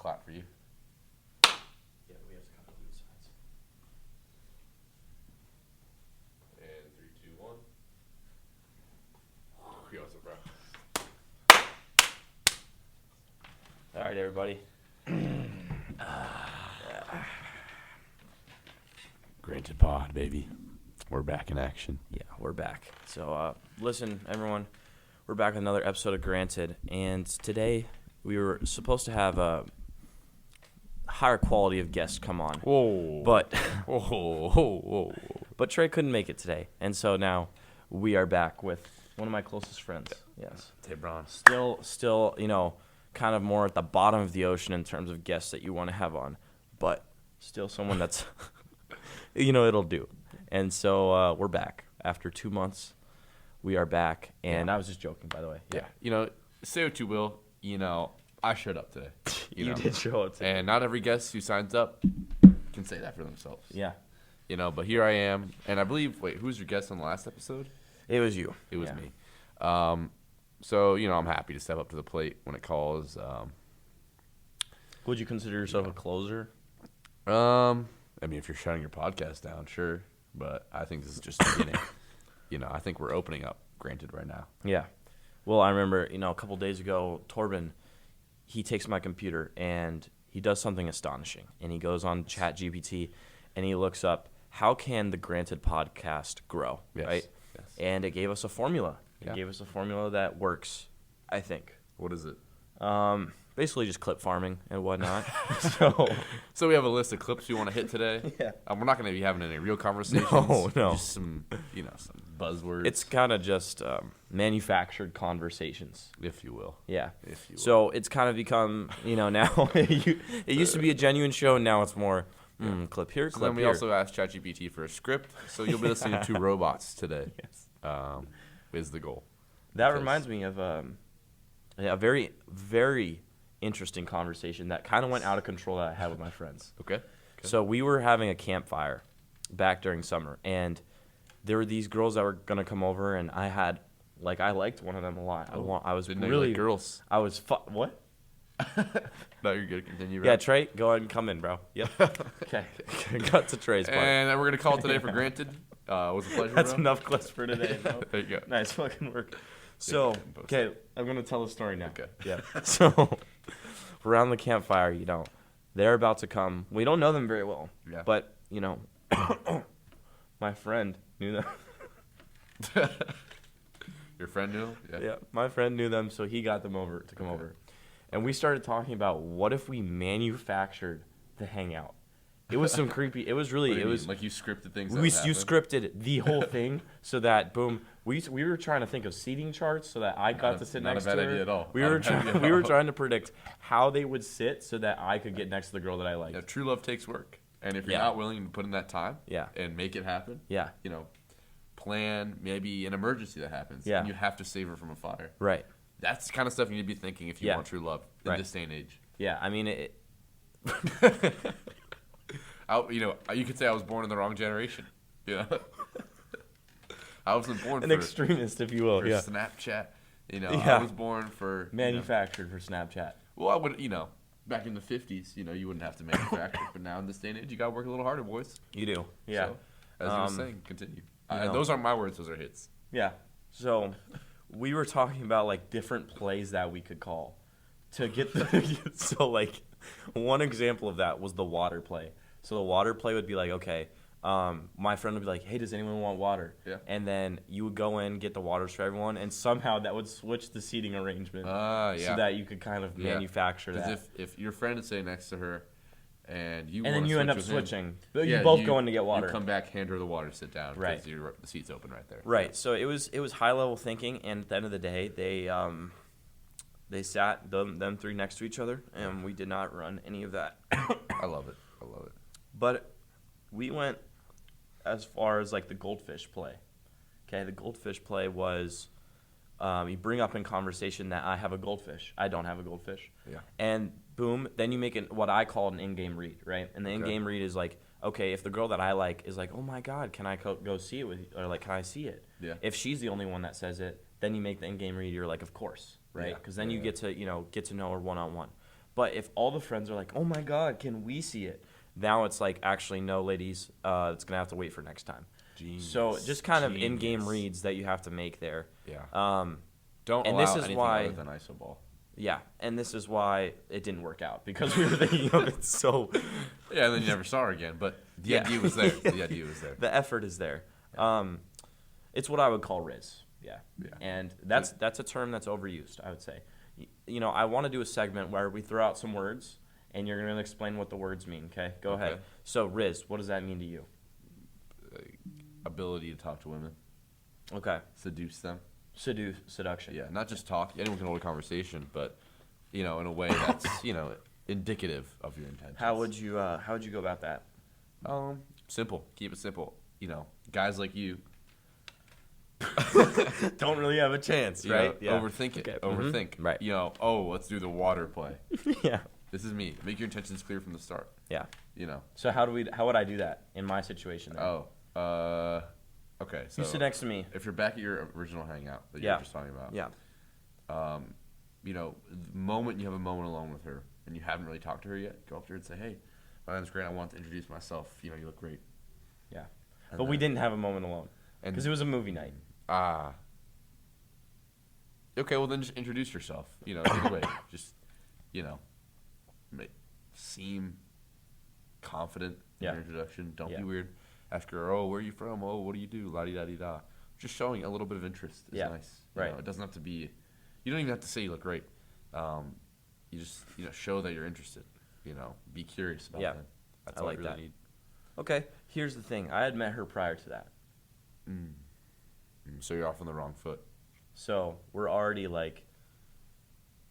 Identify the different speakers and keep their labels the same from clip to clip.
Speaker 1: clap for you.
Speaker 2: Yeah, we have to come to these sides.
Speaker 1: And 3, 2, 1. Yo, what's up, bro?
Speaker 2: All right, everybody.
Speaker 1: Granted pod, baby. We're back in action.
Speaker 2: Yeah, we're back. So, listen, everyone, we're back with another episode of Granted, and today we were supposed to have a higher quality of guests come on.
Speaker 1: Whoa.
Speaker 2: But
Speaker 1: Whoa.
Speaker 2: but Trey couldn't make it today, and so now we are back with one of my closest friends. Yes.
Speaker 1: Tay Braun.
Speaker 2: Still, you know, kind of more at the bottom of the ocean in terms of guests that you want to have on, but still someone that's, you know, it'll do. And so we're back after 2 months. We are back, and I was just joking, by the way.
Speaker 1: Yeah. You know, say what you will. You know, I showed up today.
Speaker 2: You did show up today.
Speaker 1: And not every guest who signs up can say that for themselves.
Speaker 2: Yeah.
Speaker 1: You know, but here I am. And I believe, wait, who was your guest on the last episode?
Speaker 2: It was you.
Speaker 1: It was me. So, you know, I'm happy to step up to the plate when it calls.
Speaker 2: Would you consider yourself a closer?
Speaker 1: I mean, if you're shutting your podcast down, sure. But I think this is just the beginning. You know, I think we're opening up, granted, right now.
Speaker 2: Yeah. Well, I remember, you know, a couple days ago, Torben, he takes my computer and he does something astonishing. And he goes on ChatGPT and he looks up, how can the Granted podcast grow, right?
Speaker 1: Yes.
Speaker 2: And it gave us a formula.
Speaker 1: Yeah.
Speaker 2: It gave us a formula that works, I think.
Speaker 1: What is it?
Speaker 2: Basically just clip farming and whatnot.
Speaker 1: So we have a list of clips we want to hit today.
Speaker 2: Yeah.
Speaker 1: We're not going to be having any real conversations.
Speaker 2: No.
Speaker 1: Just some, you know, some buzzwords.
Speaker 2: It's kind of just manufactured conversations.
Speaker 1: If you will.
Speaker 2: Yeah.
Speaker 1: If you will.
Speaker 2: So it's kind of become, you know, now it used to be a genuine show, and now it's more clip here,
Speaker 1: So
Speaker 2: clip
Speaker 1: then we
Speaker 2: here.
Speaker 1: also asked ChatGPT for a script. So you'll be listening to two robots today.
Speaker 2: Yes.
Speaker 1: Is the goal.
Speaker 2: That reminds me of a very, very interesting conversation that kind of went out of control that I had with my friends.
Speaker 1: Okay.
Speaker 2: So we were having a campfire back during summer, and there were these girls that were going to come over, and I liked one of them a lot. I was
Speaker 1: Didn't know
Speaker 2: really
Speaker 1: you like girls.
Speaker 2: I was what?
Speaker 1: No, you're good. Continue.
Speaker 2: Yeah, Trey, go ahead and come in, bro. Yep. Okay. Got to Trey's part.
Speaker 1: And we're going to call it today for granted. It was a pleasure,
Speaker 2: That's
Speaker 1: bro.
Speaker 2: enough clips for today, bro.
Speaker 1: There you go.
Speaker 2: Nice fucking work. So, okay, I'm going to tell the story now.
Speaker 1: Okay.
Speaker 2: Yeah. So, we're around the campfire, you know. They're about to come. We don't know them very well.
Speaker 1: Yeah.
Speaker 2: But, you know, my friend knew them.
Speaker 1: Your friend knew?
Speaker 2: Yeah, my friend knew them, so he got them over to come over. And we started talking about what if we manufactured the hangout. It was some creepy. It was really.
Speaker 1: What do
Speaker 2: It
Speaker 1: you
Speaker 2: was
Speaker 1: mean? Like you scripted things.
Speaker 2: you scripted the whole thing so that boom. We were trying to think of seating charts so that I got to sit next to her.
Speaker 1: Not a bad idea at all.
Speaker 2: We were trying to predict how they would sit so that I could get next to the girl that I liked.
Speaker 1: Yeah, true love takes work, and if you're
Speaker 2: Yeah.
Speaker 1: not willing to put in that time,
Speaker 2: Yeah.
Speaker 1: and make it happen,
Speaker 2: Yeah.
Speaker 1: you know, plan maybe an emergency that happens,
Speaker 2: Yeah.
Speaker 1: and you have to save her from a fire.
Speaker 2: Right.
Speaker 1: That's the kind of stuff you need to be thinking if you
Speaker 2: Yeah.
Speaker 1: want true love in
Speaker 2: Right.
Speaker 1: this day and age.
Speaker 2: Yeah. I mean it.
Speaker 1: You could say I was born in the wrong generation. Yeah, I wasn't born
Speaker 2: An
Speaker 1: for
Speaker 2: extremist, if you will.
Speaker 1: for
Speaker 2: Yeah.
Speaker 1: Snapchat.
Speaker 2: Yeah.
Speaker 1: I was born for
Speaker 2: Manufactured for Snapchat.
Speaker 1: Well, I would, back in the 50s, you wouldn't have to manufacture, but now in this day and age, you gotta work a little harder, boys.
Speaker 2: You do. Yeah.
Speaker 1: So, as you were saying, continue.
Speaker 2: know.
Speaker 1: Those aren't my words; those are hits.
Speaker 2: Yeah. So we were talking about like different plays that we could call to get the so like one example of that was the water play. So the water play would be like, okay, my friend would be like, hey, does anyone want water?
Speaker 1: Yeah.
Speaker 2: And then you would go in, get the waters for everyone, and somehow that would switch the seating arrangement
Speaker 1: Yeah.
Speaker 2: so that you could kind of manufacture that.
Speaker 1: Because if your friend is sitting next to her and you
Speaker 2: and then
Speaker 1: wanna
Speaker 2: you end up
Speaker 1: switch with him,
Speaker 2: switching. But you both go in to get water.
Speaker 1: You come back, hand her the water, sit down.
Speaker 2: Right.
Speaker 1: Because the seat's open right there.
Speaker 2: Right. So it was high level thinking, and at the end of the day, they sat them three next to each other, and we did not run any of that.
Speaker 1: I love it.
Speaker 2: But we went as far as like the goldfish play. Okay, the goldfish play was you bring up in conversation that I have a goldfish. I don't have a goldfish.
Speaker 1: Yeah.
Speaker 2: And boom, then you make what I call an in-game read, right? And the in-game read is like, okay, if the girl that I like is like, oh my God, can I go see it with you? Or like, can I see it?
Speaker 1: Yeah.
Speaker 2: If she's the only one that says it, then you make the in-game read. You're like, of course, right? Because then you get to know her one-on-one. But if all the friends are like, oh my God, can we see it? Now it's like, actually, no, ladies, it's going to have to wait for next time.
Speaker 1: Genius.
Speaker 2: So just kind of in-game reads that you have to make there.
Speaker 1: Yeah.
Speaker 2: and
Speaker 1: Don't allow
Speaker 2: this is
Speaker 1: anything
Speaker 2: why,
Speaker 1: other than iso ball.
Speaker 2: Yeah, and this is why it didn't work out, because we were thinking of it so...
Speaker 1: Yeah, and then you never saw her again, but the idea was there. The idea was there.
Speaker 2: The effort is there. It's what I would call Riz. Yeah. And that's a term that's overused, I would say. You know, I want to do a segment where we throw out some words, and you're going to explain what the words mean, okay? Go ahead. So, Riz, what does that mean to you?
Speaker 1: Ability to talk to women.
Speaker 2: Okay.
Speaker 1: Seduce them.
Speaker 2: Seduction.
Speaker 1: Yeah, not just talk. Anyone can hold a conversation, but, you know, in a way that's, you know, indicative of your intentions.
Speaker 2: How would you go about that?
Speaker 1: Simple. Keep it simple. You know, guys like you
Speaker 2: don't really have a chance, right?
Speaker 1: Yeah. Overthink it. Okay. Overthink.
Speaker 2: Mm-hmm. Right.
Speaker 1: You know, let's do the water play.
Speaker 2: Yeah.
Speaker 1: This is me. Make your intentions clear from the start.
Speaker 2: Yeah.
Speaker 1: You know.
Speaker 2: So how would I do that in my situation then?
Speaker 1: Okay. So
Speaker 2: you sit next to me.
Speaker 1: If you're back at your original hangout that you were just talking about.
Speaker 2: Yeah.
Speaker 1: You know, the moment you have a moment alone with her and you haven't really talked to her yet, go up to her and say, "Hey, my name's Grant. I want to introduce myself. You know, you look great."
Speaker 2: Yeah. But we didn't have a moment alone because it was a movie night.
Speaker 1: Okay, well then just introduce yourself. You know, either way, just, you know, seem confident in your introduction. Don't be weird. Ask her, "Oh, where are you from? Oh, what do you do? La-di-da-di-da." Just showing a little bit of interest is nice. You know, it doesn't have to be, you don't even have to say you look great. You just, you know, show that you're interested. You know, be curious about that. That's all you really need.
Speaker 2: Okay, here's the thing. I had met her prior to that.
Speaker 1: So you're off on the wrong foot.
Speaker 2: So we're already like,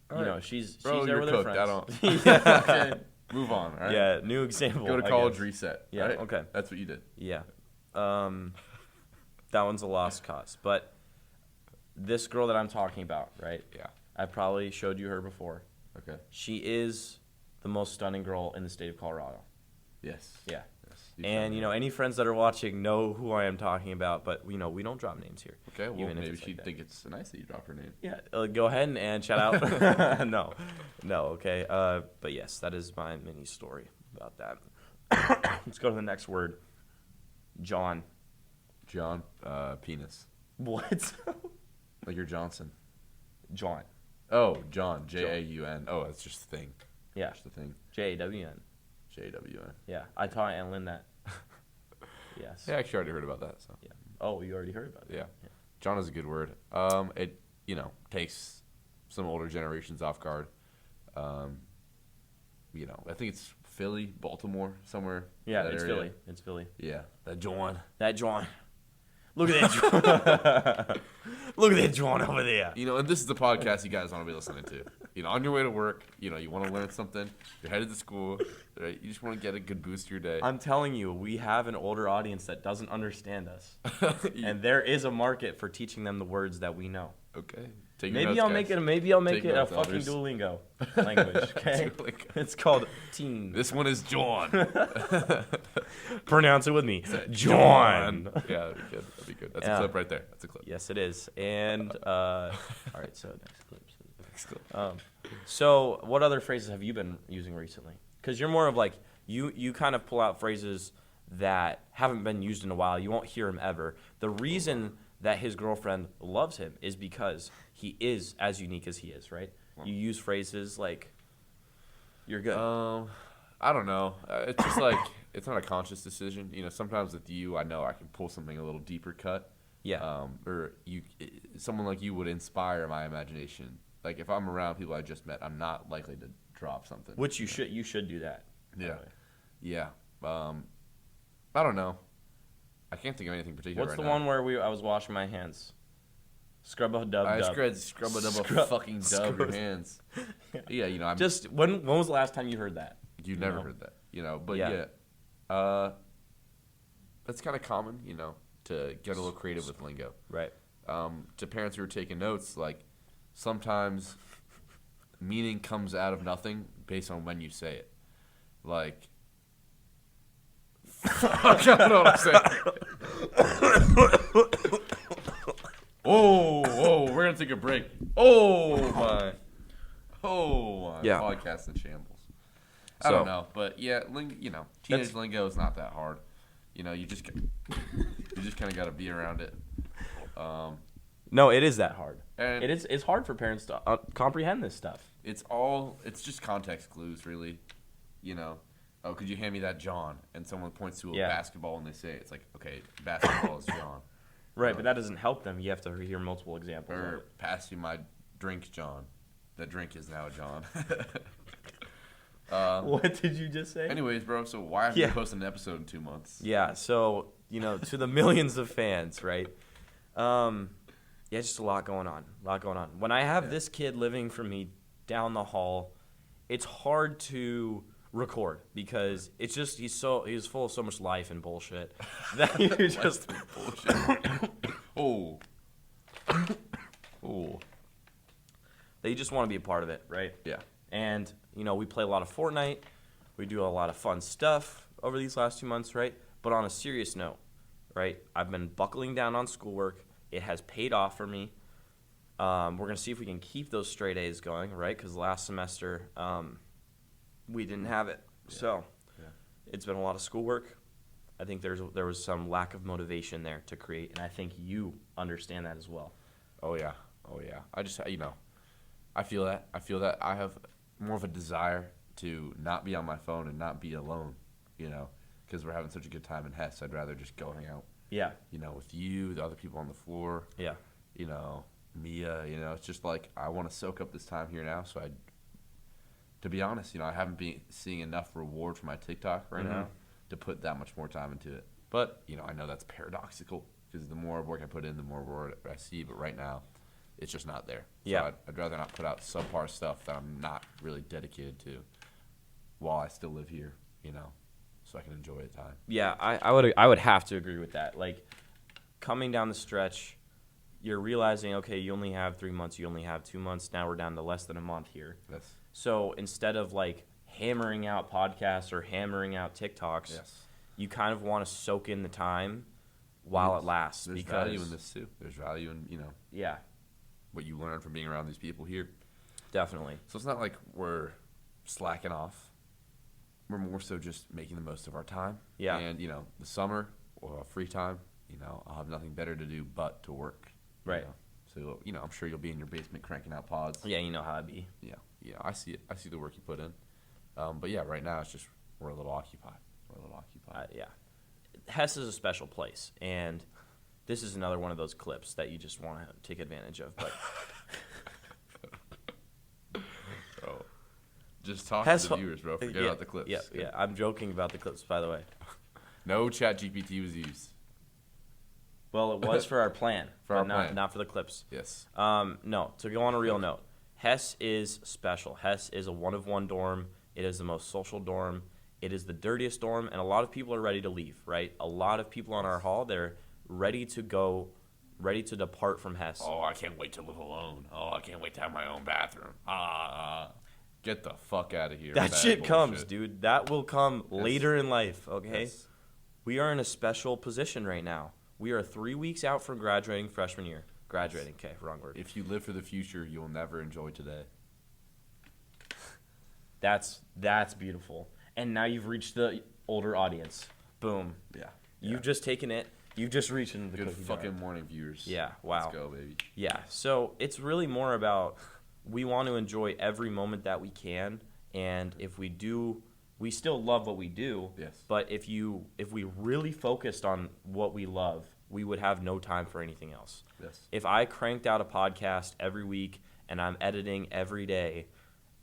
Speaker 2: you know, she's there with her friends.
Speaker 1: I don't. Okay. Move on. All right.
Speaker 2: Yeah, new example.
Speaker 1: Go to college, reset.
Speaker 2: Yeah.
Speaker 1: Right?
Speaker 2: Okay.
Speaker 1: That's what you did.
Speaker 2: Yeah. That one's a lost cause. But this girl that I'm talking about, right?
Speaker 1: Yeah.
Speaker 2: I probably showed you her before.
Speaker 1: Okay.
Speaker 2: She is the most stunning girl in the state of Colorado.
Speaker 1: Yes.
Speaker 2: Yeah. And, you know, any friends that are watching know who I am talking about, but, you know, we don't drop names here.
Speaker 1: Okay, well, maybe she'd think it's nice that you drop her name.
Speaker 2: Yeah, go ahead and shout out. No, okay. But, yes, that is my mini story about that. Let's go to the next word. John.
Speaker 1: John, penis.
Speaker 2: What?
Speaker 1: Like you're Johnson.
Speaker 2: John.
Speaker 1: Oh, John, J-A-U-N. Oh, that's just a thing.
Speaker 2: Yeah.
Speaker 1: Just a thing.
Speaker 2: J-A-W-N.
Speaker 1: J-W-N.
Speaker 2: Yeah, I taught Aunt Lynn that. Yes.
Speaker 1: Yeah, I actually already heard about that. So.
Speaker 2: Yeah. Oh, you already heard about it?
Speaker 1: Yeah. John is a good word. It, you know, takes some older generations off guard. You know, I think it's Philly, Baltimore, somewhere.
Speaker 2: Yeah, it's area. Philly. It's Philly.
Speaker 1: Yeah, that John.
Speaker 2: That John. Look at that John. Look at that John over there.
Speaker 1: You know, and this is the podcast you guys want to be listening to. You know, on your way to work, you know, you want to learn something. You're headed to school. Right? You just want to get a good boost to your day.
Speaker 2: I'm telling you, we have an older audience that doesn't understand us. And there is a market for teaching them the words that we know.
Speaker 1: Okay.
Speaker 2: Maybe I'll make it a fucking Duolingo language. Okay. It's called teen.
Speaker 1: This one is John.
Speaker 2: Pronounce it with me. John.
Speaker 1: Yeah, that'd be good. That'd be good. That's a clip right there. That's a clip.
Speaker 2: Yes, it is. And all right, so next clip. So what other phrases have you been using recently? Because you're more of like you kind of pull out phrases that haven't been used in a while. You won't hear them ever. The reason that his girlfriend loves him is because he is as unique as he is, right? You use phrases like, you're good.
Speaker 1: I don't know. It's just like, it's not a conscious decision. You know, sometimes with you, I know I can pull something a little deeper cut.
Speaker 2: Yeah.
Speaker 1: Or someone like you would inspire my imagination. Like, if I'm around people I just met, I'm not likely to drop something.
Speaker 2: Which you should do that.
Speaker 1: Yeah. Yeah. I don't know. I can't think of anything particular.
Speaker 2: What's the one where I was washing my hands? Scrub-a-dub-dub.
Speaker 1: Scrub-a-dub fucking dub your hands. Yeah, you know. I'm
Speaker 2: just when was the last time you heard that?
Speaker 1: You never heard that, you know. But that's kind of common, you know, to get a little creative with lingo.
Speaker 2: Right.
Speaker 1: To parents who are taking notes, like sometimes meaning comes out of nothing based on when you say it. Like, I don't know what I'm saying. Whoa, we're gonna take a break. Oh my. podcast in shambles. I don't know, but yeah, teenage lingo is not that hard. You just kind of got to be around it.
Speaker 2: No, it is that hard.
Speaker 1: And
Speaker 2: it's hard for parents to comprehend this stuff.
Speaker 1: It's just context clues, really. Oh, could you hand me that John? And someone points to a basketball and they say, it's like, okay, basketball is John.
Speaker 2: Right, but that doesn't help them. You have to hear multiple examples.
Speaker 1: Or pass you my drink, John. The drink is now John.
Speaker 2: What did you just say?
Speaker 1: Anyways, bro, so why haven't you posted an episode in 2 months?
Speaker 2: Yeah, so, to the millions of fans, right? Just a lot going on. When I have this kid living from me down the hall, it's hard to record because it's just he's full of so much life and bullshit that you just
Speaker 1: bullshit.
Speaker 2: That you just want to be a part of it, right?
Speaker 1: Yeah.
Speaker 2: And we play a lot of Fortnite, we do a lot of fun stuff over these last 2 months, right? But on a serious note, right? I've been buckling down on schoolwork. It has paid off for me. We're gonna see if we can keep those straight A's going, right? Because last semester we didn't have it, so it's been a lot of schoolwork. I think there was some lack of motivation there to create, and I think you understand that as well.
Speaker 1: Oh yeah. I just I feel that. I have more of a desire to not be on my phone and not be alone, because we're having such a good time in Hess. I'd rather just go hang out.
Speaker 2: Yeah.
Speaker 1: With you, the other people on the floor.
Speaker 2: Yeah.
Speaker 1: Mia, it's just like I want to soak up this time here now. So to be honest, I haven't been seeing enough reward for my TikTok right now to put that much more time into it. But, I know that's paradoxical because the more work I put in, the more reward I see. But right now, it's just not there. So I'd rather not put out subpar stuff that I'm not really dedicated to while I still live here, so I can enjoy the time.
Speaker 2: Yeah, I would have to agree with that. Like, coming down the stretch, you're realizing, okay, you only have 3 months, you only have 2 months. Now we're down to less than a month here.
Speaker 1: Yes.
Speaker 2: So instead of hammering out podcasts or hammering out TikToks, you kind of want to soak in the time while it lasts.
Speaker 1: There's value in this too. There's value in what you learn from being around these people here.
Speaker 2: Definitely.
Speaker 1: So it's not like we're slacking off. We're more so just making the most of our time.
Speaker 2: Yeah.
Speaker 1: And the summer or free time, I'll have nothing better to do but to work.
Speaker 2: Right.
Speaker 1: So I'm sure you'll be in your basement cranking out pods.
Speaker 2: Yeah, you know how it be.
Speaker 1: Yeah. I see it. I see the work you put in. But yeah, right now it's just we're a little occupied.
Speaker 2: Yeah. Hess is a special place, and this is another one of those clips that you just want to take advantage of. But
Speaker 1: just talk to the viewers, bro. Forget about the clips.
Speaker 2: Yeah. I'm joking about the clips, by the way.
Speaker 1: No ChatGPT was used.
Speaker 2: Well, it was for our plan, not for the clips.
Speaker 1: Yes.
Speaker 2: No, to go on a real note, Hess is special. Hess is a one-of-one dorm. It is the most social dorm. It is the dirtiest dorm, and a lot of people are ready to leave, right? A lot of people on our hall, they're ready to go, ready to depart from Hess.
Speaker 1: Oh, I can't wait to live alone. Oh, I can't wait to have my own bathroom. Get the fuck out of here.
Speaker 2: That shit comes, dude. That will come later in life, okay? Yes. We are in a special position right now. We are 3 weeks out from graduating freshman year. Graduating, okay, wrong word.
Speaker 1: If you live for the future, you'll never enjoy today.
Speaker 2: That's beautiful. And now you've reached the older audience. Boom.
Speaker 1: Yeah.
Speaker 2: You've just taken it. You've just reached into the
Speaker 1: good fucking jar. Morning viewers.
Speaker 2: Yeah, wow.
Speaker 1: Let's go, baby.
Speaker 2: Yeah, so it's really more about we want to enjoy every moment that we can, and if we do, we still love what we do.
Speaker 1: Yes.
Speaker 2: But if we really focused on what we love, we would have no time for anything else.
Speaker 1: Yes.
Speaker 2: If I cranked out a podcast every week and I'm editing every day,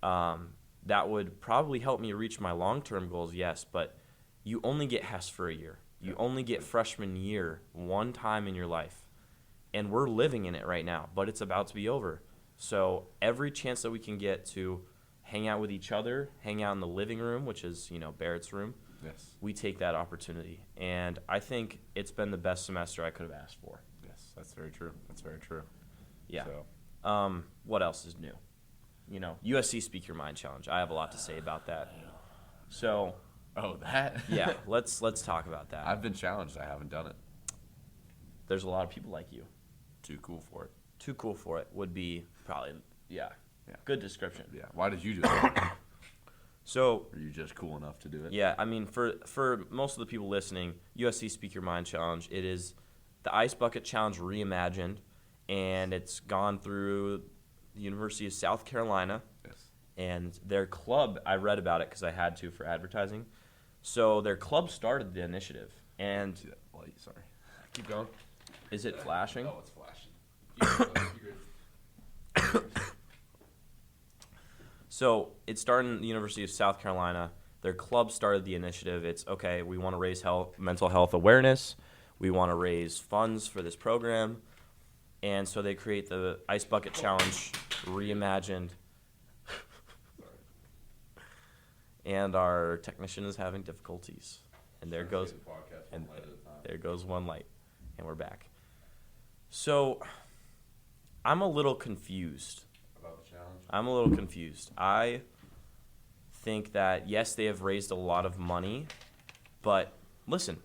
Speaker 2: that would probably help me reach my long-term goals, yes, but you only get Hess for a year. You only get freshman year one time in your life. And we're living in it right now, but it's about to be over. So every chance that we can get to hang out with each other, hang out in the living room, which is, Barrett's room,
Speaker 1: yes,
Speaker 2: we take that opportunity. And I think it's been the best semester I could have asked for.
Speaker 1: Yes, that's very true.
Speaker 2: Yeah. So. What else is new? USC Speak Your Mind Challenge. I have a lot to say about that. So.
Speaker 1: Oh, that?
Speaker 2: Yeah, let's talk about that.
Speaker 1: I've been challenged. I haven't done it.
Speaker 2: There's a lot of people like you.
Speaker 1: Too cool for it.
Speaker 2: Too cool for it would be probably, yeah.
Speaker 1: Yeah.
Speaker 2: Good description.
Speaker 1: Yeah. Why did you do it?
Speaker 2: So,
Speaker 1: are you just cool enough to do it?
Speaker 2: Yeah, I mean, for most of the people listening, USC Speak Your Mind Challenge, it is the Ice Bucket Challenge reimagined, and it's gone through the University of South Carolina.
Speaker 1: Yes.
Speaker 2: And their club, I read about it because I had to for advertising. So their club started the initiative, and
Speaker 1: see that light? Sorry. Keep going.
Speaker 2: Is it flashing?
Speaker 1: Oh, it's flashing.
Speaker 2: So it started in the University of South Carolina. Their club started the initiative. It's, okay, we want to raise mental health awareness. We want to raise funds for this program. And so they create the Ice Bucket Challenge reimagined. And our technician is having difficulties. And there goes one light. And we're back. So I'm a little confused. I'm a little confused. I think that, yes, they have raised a lot of money, but listen.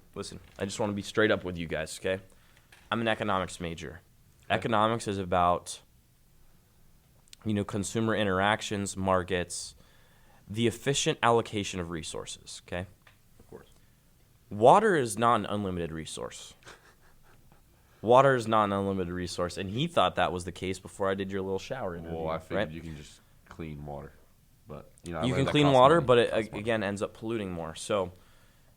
Speaker 2: I just want to be straight up with you guys, okay? I'm an economics major. Okay. Economics is about, consumer interactions, markets, the efficient allocation of resources, okay?
Speaker 1: Of course.
Speaker 2: Water is not an unlimited resource. Water is not an unlimited resource, and he thought that was the case before I did your little shower interview.
Speaker 1: Well, I figured you can just clean water, but
Speaker 2: you can clean water, but it again ends up polluting more. So,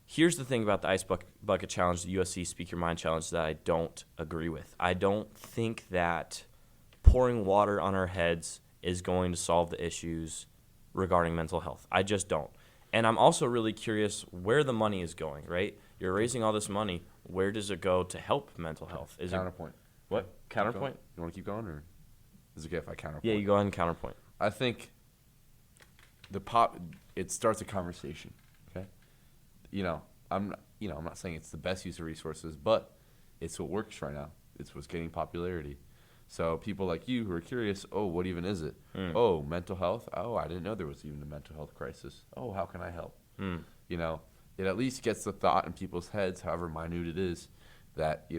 Speaker 2: here's the thing about the Ice Bucket Challenge, the USC Speak Your Mind Challenge, that I don't agree with. I don't think that pouring water on our heads is going to solve the issues regarding mental health. I just don't. And I'm also really curious where the money is going. Right? You're raising all this money. Where does it go to help mental health? Is
Speaker 1: counterpoint.
Speaker 2: What? Counterpoint?
Speaker 1: You want to keep going, or is it okay if I counterpoint?
Speaker 2: Yeah, you go ahead and counterpoint.
Speaker 1: I think it starts a conversation. Okay. I'm not saying it's the best use of resources, but it's what works right now. It's what's getting popularity. So people like you who are curious, oh, what even is it? Oh, mental health? Oh, I didn't know there was even a mental health crisis. Oh, how can I help? It at least gets the thought in people's heads, however minute it is, that,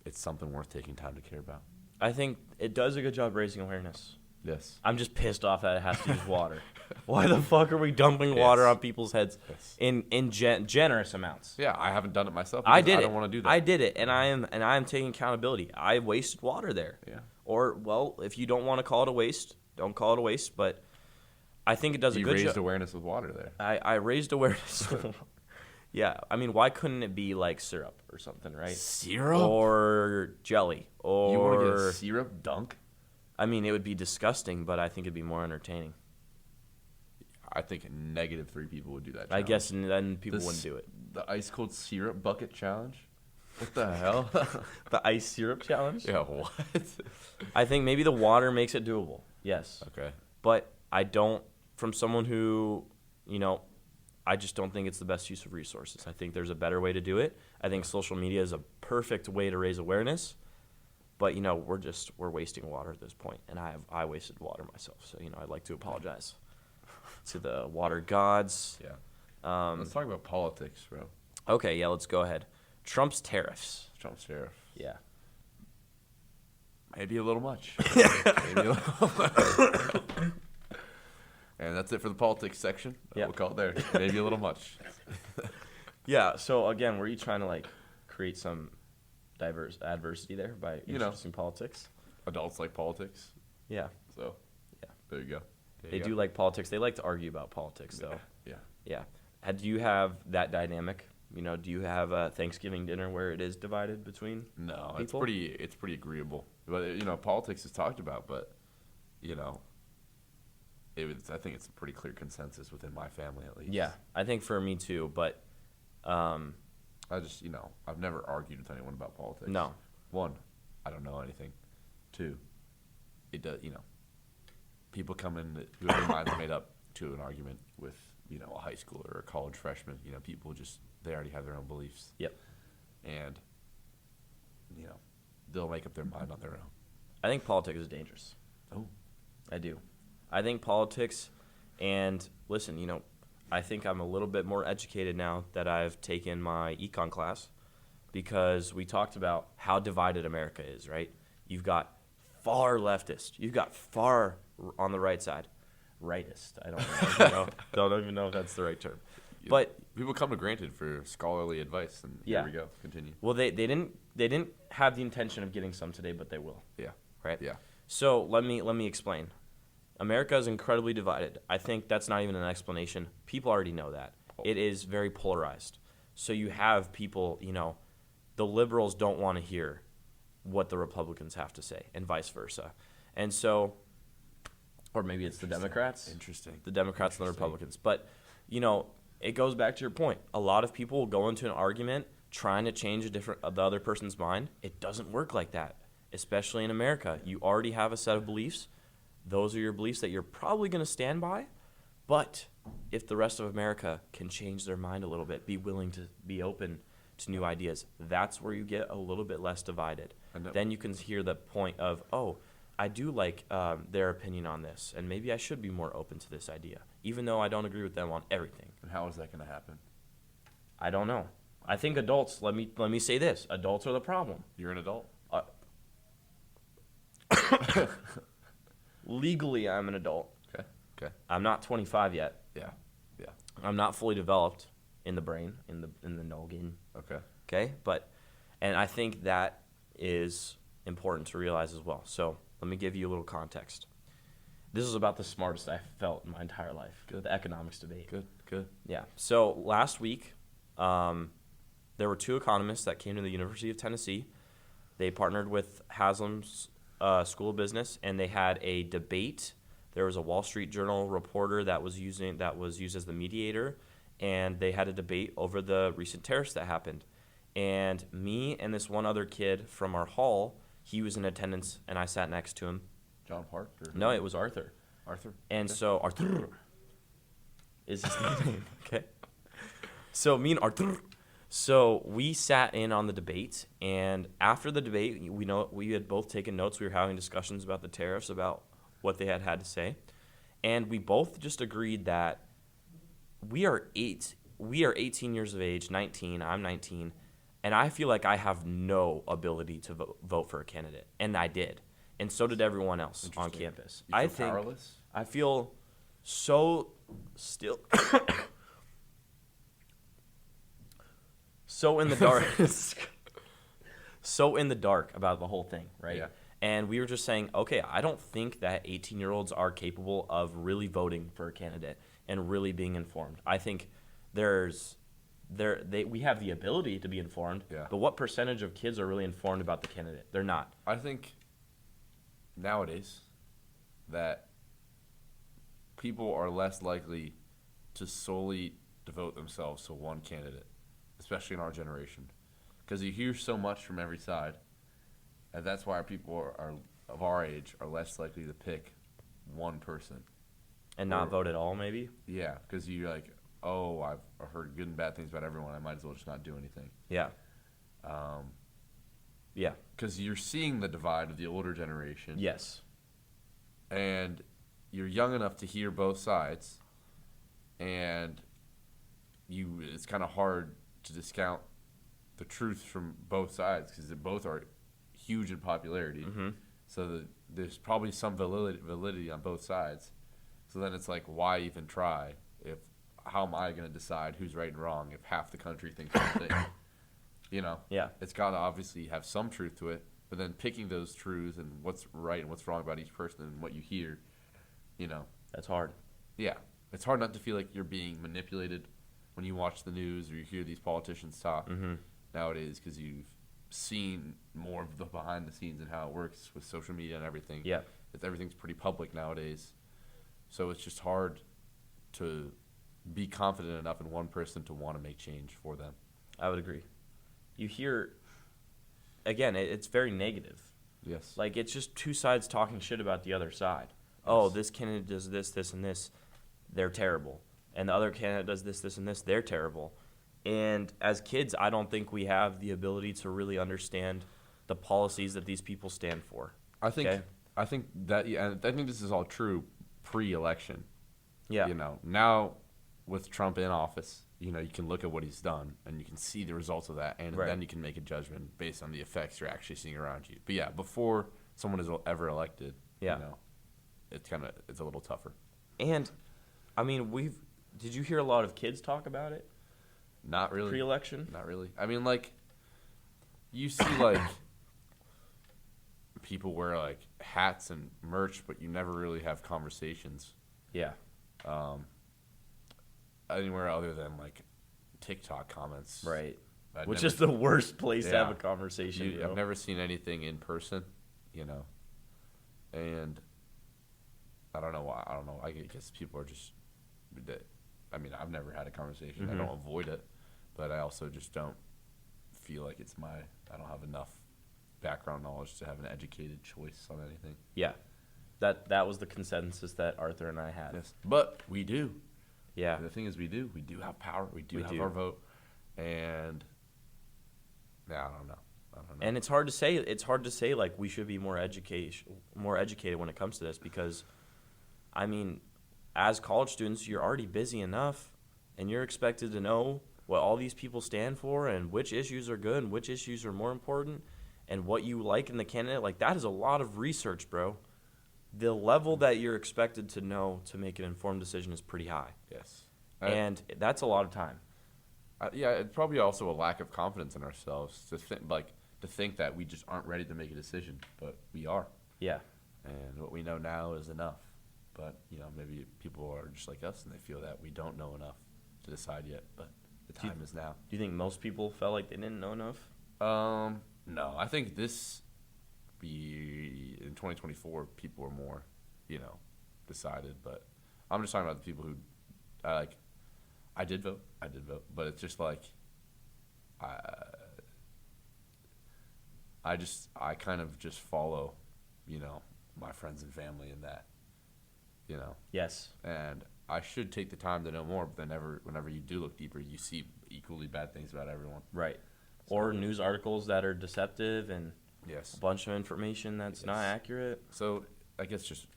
Speaker 1: it's something worth taking time to care about.
Speaker 2: I think it does a good job raising awareness.
Speaker 1: Yes.
Speaker 2: I'm just pissed off that it has to use water. Why the fuck are we dumping water on people's heads in generous amounts?
Speaker 1: Yeah, I haven't done it myself.
Speaker 2: I don't want to do that. I did it, and I am taking accountability. I wasted water there.
Speaker 1: Yeah.
Speaker 2: Or, well, if you don't want to call it a waste, don't call it a waste, but I think it does a good job.
Speaker 1: You raised awareness with water there.
Speaker 2: I raised awareness. Yeah, I mean, why couldn't it be like syrup or something, right?
Speaker 1: Syrup?
Speaker 2: Or jelly. Or
Speaker 1: you want to get a syrup dunk?
Speaker 2: I mean, it would be disgusting, but I think it'd be more entertaining.
Speaker 1: I think -3 people would do that challenge.
Speaker 2: I guess then people wouldn't do it.
Speaker 1: The ice cold syrup bucket challenge? What the hell?
Speaker 2: The ice syrup challenge?
Speaker 1: Yeah, what?
Speaker 2: I think maybe the water makes it doable. Yes.
Speaker 1: Okay.
Speaker 2: But I don't, from someone who, I just don't think it's the best use of resources. I think there's a better way to do it. I think social media is a perfect way to raise awareness. But, we're wasting water at this point, and I wasted water myself. So, I'd like to apologize to the water gods.
Speaker 1: Yeah. Let's talk about politics, bro.
Speaker 2: Okay, yeah, let's go ahead. Trump's tariffs.
Speaker 1: Yeah. Maybe a little much. Maybe a little much. And that's it for the politics section.
Speaker 2: Yeah.
Speaker 1: We'll call it there. Maybe a little much.
Speaker 2: Yeah, so, again, were you trying to, create some adversity there by introducing politics?
Speaker 1: Adults like politics.
Speaker 2: Yeah.
Speaker 1: So,
Speaker 2: yeah,
Speaker 1: there you go.
Speaker 2: They do like politics. They like to argue about politics, though.
Speaker 1: Yeah.
Speaker 2: Do you have that dynamic? Do you have a Thanksgiving dinner where it is divided between
Speaker 1: No,
Speaker 2: people?
Speaker 1: it's pretty agreeable. But, politics is talked about, but, I think it's a pretty clear consensus within my family, at least.
Speaker 2: Yeah, I think for me, too, but
Speaker 1: I just, I've never argued with anyone about politics.
Speaker 2: No.
Speaker 1: 1, I don't know anything. 2, it does, people come in who have their minds made up to an argument with, a high schooler or a college freshman. People they already have their own beliefs.
Speaker 2: Yep.
Speaker 1: And, they'll make up their mind on their own.
Speaker 2: I think politics is dangerous.
Speaker 1: Oh.
Speaker 2: I do. I think politics, and listen, I think I'm a little bit more educated now that I've taken my econ class, because we talked about how divided America is, right? You've got far leftist. You've got far on the right side. Rightist. I don't even know if that's the right term. But
Speaker 1: people come to granted for scholarly advice, and here we go. Continue.
Speaker 2: Well, they didn't have the intention of getting some today, but they will.
Speaker 1: Yeah.
Speaker 2: Right?
Speaker 1: Yeah.
Speaker 2: So let me explain. America is incredibly divided. I think that's not even an explanation. People already know that. It is very polarized. So you have people, the liberals don't want to hear what the Republicans have to say, and vice versa. And so, or maybe it's the Democrats.
Speaker 1: Interesting.
Speaker 2: The Democrats and the Republicans. But, it goes back to your point. A lot of people will go into an argument trying to change the other person's mind. It doesn't work like that, especially in America. You already have a set of beliefs. Those are your beliefs that you're probably going to stand by. But if the rest of America can change their mind a little bit, be willing to be open to new ideas, that's where you get a little bit less divided. Then you can hear the point of, I do like their opinion on this, and maybe I should be more open to this idea, even though I don't agree with them on everything.
Speaker 1: And how is that going to happen?
Speaker 2: I don't know. I think adults, let me say this, adults are the problem.
Speaker 1: You're an adult?
Speaker 2: Legally, I'm an adult.
Speaker 1: Okay.
Speaker 2: I'm not 25 yet.
Speaker 1: Yeah.
Speaker 2: I'm not fully developed in the brain, in the noggin. Okay? And I think that is important to realize as well. So let me give you a little context. This is about the smartest I felt in my entire life.
Speaker 1: Good.
Speaker 2: The economics debate.
Speaker 1: Good.
Speaker 2: Yeah. So last week, there were two economists that came to the University of Tennessee. They partnered with Haslam's School of Business, and they had a debate. There was a Wall Street Journal reporter that was used as the mediator, and they had a debate over the recent tariffs that happened. And me and this one other kid from our hall, he was in attendance, and I sat next to him.
Speaker 1: John Park?
Speaker 2: No, it was Arthur.
Speaker 1: Arthur?
Speaker 2: And so Arthur is his name. Okay. So me and Arthur. So we sat in on the debate, and after the debate, we had both taken notes. We were having discussions about the tariffs, about what they had to say, and we both just agreed that we are 18 years of age, 19. I'm 19, and I feel like I have no ability to vote for a candidate, and I did, and so did everyone else on campus.
Speaker 1: You feel powerless?
Speaker 2: I feel so still. So in the dark. So in the dark about the whole thing, right?
Speaker 1: Yeah.
Speaker 2: And we were just saying, okay, I don't think that 18-year-olds are capable of really voting for a candidate and really being informed. I think we have the ability to be informed, but what percentage of kids are really informed about the candidate? They're not.
Speaker 1: I think nowadays that people are less likely to solely devote themselves to one candidate, especially in our generation, because you hear so much from every side, and that's why people are of our age are less likely to pick one person
Speaker 2: and not vote at all. Maybe.
Speaker 1: Yeah, because you're like, I've heard good and bad things about everyone. I might as well just not do anything.
Speaker 2: Yeah. Yeah.
Speaker 1: Because you're seeing the divide of the older generation.
Speaker 2: Yes.
Speaker 1: And you're young enough to hear both sides, and it's kind of hard to discount the truth from both sides because they both are huge in popularity.
Speaker 2: Mm-hmm.
Speaker 1: So there's probably some validity on both sides. So then it's like, why even try? How am I going to decide who's right and wrong if half the country thinks one thing?
Speaker 2: Yeah.
Speaker 1: It's got to obviously have some truth to it, but then picking those truths and what's right and what's wrong about each person and what you hear,
Speaker 2: That's hard.
Speaker 1: Yeah. It's hard not to feel like you're being manipulated when you watch the news or you hear these politicians talk nowadays, because you've seen more of the behind the scenes and how it works with social media and everything.
Speaker 2: Yeah.
Speaker 1: Everything's pretty public nowadays. So it's just hard to be confident enough in one person to want to make change for them.
Speaker 2: I would agree. You hear, again, it's very negative.
Speaker 1: Yes.
Speaker 2: Like, it's just two sides talking shit about the other side. Yes. Oh, this candidate does this, this, and this. They're terrible. And the other candidate does this, this, and this. They're terrible. And as kids, I don't think we have the ability to really understand the policies that these people stand for.
Speaker 1: I think this is all true pre-election.
Speaker 2: Yeah.
Speaker 1: Now with Trump in office, you can look at what he's done and you can see the results of that, and then you can make a judgment based on the effects you're actually seeing around you. But yeah, before someone is ever elected,
Speaker 2: yeah,
Speaker 1: it's a little tougher.
Speaker 2: And, I mean, did you hear a lot of kids talk about it?
Speaker 1: Not really.
Speaker 2: Pre-election?
Speaker 1: Not really. I mean, like, you see, like, people wear, like, hats and merch, but you never really have conversations.
Speaker 2: Yeah.
Speaker 1: Anywhere other than, like, TikTok comments.
Speaker 2: Right. Which is the worst place to have a conversation.
Speaker 1: I've never seen anything in person, and I don't know why. I don't know. I guess people are just. I mean, I've never had a conversation.
Speaker 2: Mm-hmm.
Speaker 1: I don't avoid it, but I also just don't feel like it's I don't have enough background knowledge to have an educated choice on anything.
Speaker 2: Yeah, that was the consensus that Arthur and I had.
Speaker 1: Yes, but we do.
Speaker 2: Yeah.
Speaker 1: And the thing is, we do have power. We have our vote, and I don't know.
Speaker 2: And it's hard to say. It's hard to say like we should be more educated when it comes to this because, I mean, as college students, you're already busy enough, and you're expected to know what all these people stand for and which issues are good and which issues are more important and what you like in the candidate. Like, that is a lot of research, bro. The level that you're expected to know to make an informed decision is pretty high.
Speaker 1: Yes.
Speaker 2: And that's a lot of time.
Speaker 1: Yeah, it's probably also a lack of confidence in ourselves to think that we just aren't ready to make a decision, but we are.
Speaker 2: Yeah.
Speaker 1: And what we know now is enough. But, maybe people are just like us and they feel that we don't know enough to decide yet, but the time is now.
Speaker 2: Do you think most people felt like they didn't know enough?
Speaker 1: No. I think in 2024, people are more, decided. But I'm just talking about the people who, I did vote, but it's just like, I kind of just follow, my friends and family in that,
Speaker 2: Yes.
Speaker 1: And I should take the time to know more, but then whenever you do look deeper, you see equally bad things about everyone.
Speaker 2: Right. Or news articles that are deceptive and
Speaker 1: yes,
Speaker 2: a bunch of information that's not accurate.
Speaker 1: So I guess just,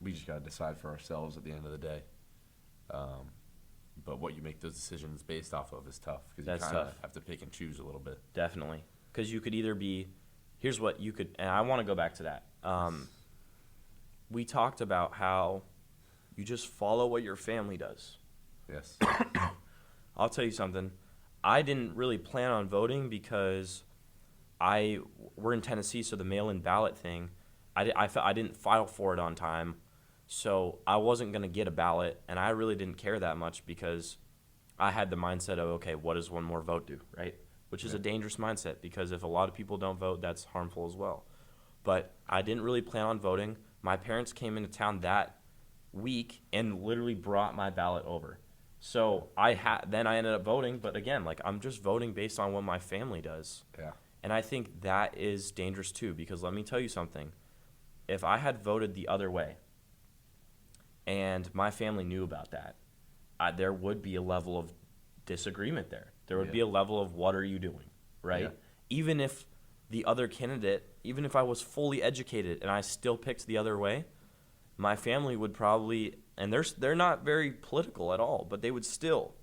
Speaker 1: we just got to decide for ourselves at the end of the day. But what you make those decisions based off of is tough because you kind of have to pick and choose a little bit.
Speaker 2: Definitely. Because you could either be, here's what you could, and I want to go back to that. We talked about how you just follow what your family does.
Speaker 1: Yes.
Speaker 2: I'll tell you something. I didn't really plan on voting because we're in Tennessee, so the mail-in ballot thing, I didn't file for it on time, so I wasn't going to get a ballot, and I really didn't care that much because I had the mindset of, okay, what does one more vote do, right? Which is a dangerous mindset because if a lot of people don't vote, that's harmful as well. But I didn't really plan on voting. My parents came into town that week and literally brought my ballot over. So then I ended up voting, but again, like I'm just voting based on what my family does.
Speaker 1: Yeah.
Speaker 2: And I think that is dangerous too because let me tell you something. If I had voted the other way and my family knew about that, there would be a level of disagreement there. There would be a level of what are you doing, right? Yeah. Even if the other candidate, even if I was fully educated and I still picked the other way, my family would probably, and they're not very political at all, but they would still